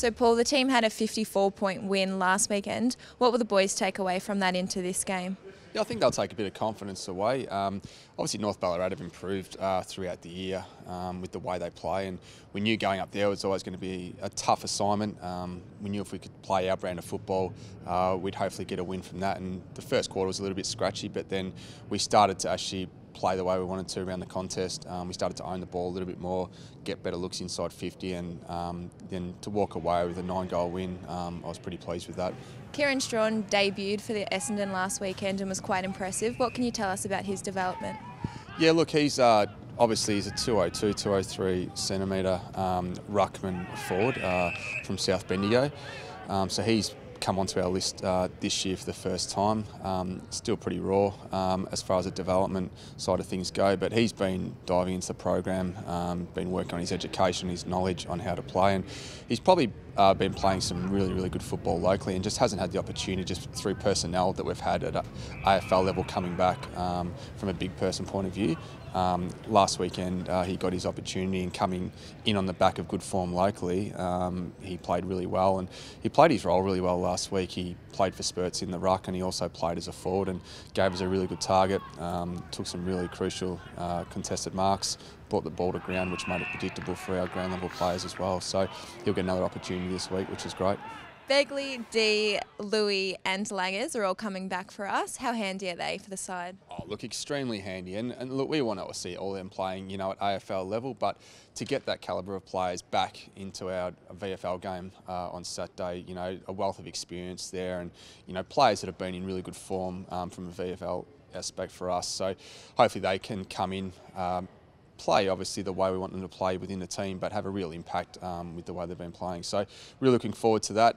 So Paul, the team had a 54-point win last weekend. What will the boys take away from that into this game? Yeah, I think they'll take a bit of confidence away. Obviously, North Ballarat have improved throughout the year with the way they play, and we knew going up there it was always going to be a tough assignment. We knew if we could play our brand of football, we'd hopefully get a win from that. And the first quarter was a little bit scratchy, but then we started to actually play the way we wanted to around the contest. We started to own the ball a little bit more, get better looks inside 50, and then to walk away with a 9-goal win, I was pretty pleased with that. Kieran Strachan debuted for the Essendon last weekend and was quite impressive. What can you tell us about his development? Yeah, look, he's obviously he's a 202, 203 centimetre ruckman forward from South Bendigo. So he's come onto our list this year for the first time. Still pretty raw as far as the development side of things go, but he's been diving into the program, been working on his education, his knowledge on how to play, and he's probably been playing some really good football locally and just hasn't had the opportunity just through personnel that we've had at AFL level coming back from a big person point of view. Last weekend he got his opportunity, and coming in on the back of good form locally, he played really well, and he played his role really well last week. He played for spurts in the ruck, and he also played as a forward and gave us a really good target, took some really crucial contested marks, brought the ball to ground, which made it predictable for our ground level players as well. So he'll get another opportunity this week, which is great. Begley, D, Louis and Langers are all coming back for us. How handy are they for the side? Oh, look, extremely handy. And look, we want to see all them playing, at AFL level, but to get that calibre of players back into our VFL game on Saturday, a wealth of experience there, and, players that have been in really good form from a VFL aspect for us. So hopefully they can come in, play obviously the way we want them to play within the team, but have a real impact with the way they've been playing. So really looking forward to that.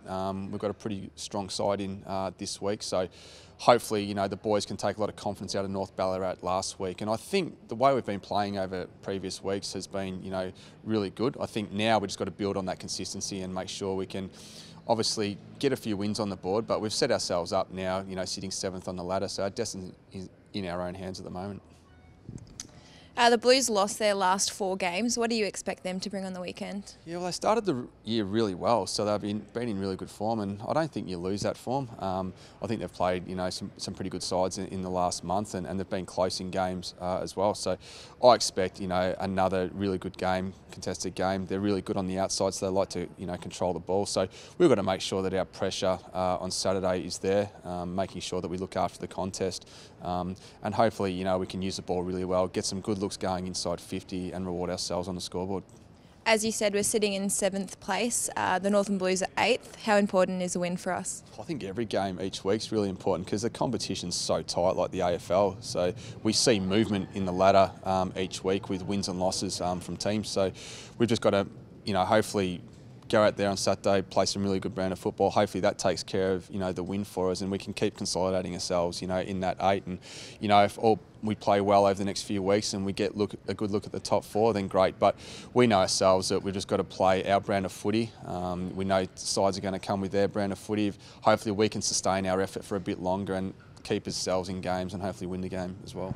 We've got a pretty strong side in this week, so hopefully the boys can take a lot of confidence out of North Ballarat last week. And I think the way we've been playing over previous weeks has been really good. I think now we've just got to build on that consistency and make sure we can obviously get a few wins on the board, but we've set ourselves up now, sitting 7th on the ladder, so our destiny is in our own hands at the moment. The Blues lost their last 4 games. What do you expect them to bring on the weekend? Yeah, well, they started the year really well, so they've been in really good form, and I don't think you lose that form. I think they've played, some pretty good sides in the last month, and they've been close in games as well. So I expect, another really good game, contested game. They're really good on the outside, so they like to, control the ball. So we've got to make sure that our pressure on Saturday is there, making sure that we look after the contest, and hopefully, we can use the ball really well, get some good looks going inside 50 and reward ourselves on the scoreboard. As you said, we're sitting in 7th place. The Northern Blues are 8th. How important is a win for us? I think every game each week is really important because the competition's so tight, like the AFL. So we see movement in the ladder each week with wins and losses from teams. So we've just got to, hopefully go out there on Saturday, play some really good brand of football. Hopefully that takes care of, the win for us, and we can keep consolidating ourselves, in that 8. And, if we play well over the next few weeks and we get a good look at the top 4, then great. But we know ourselves that we've just got to play our brand of footy. We know sides are going to come with their brand of footy. Hopefully we can sustain our effort for a bit longer and keep ourselves in games and hopefully win the game as well.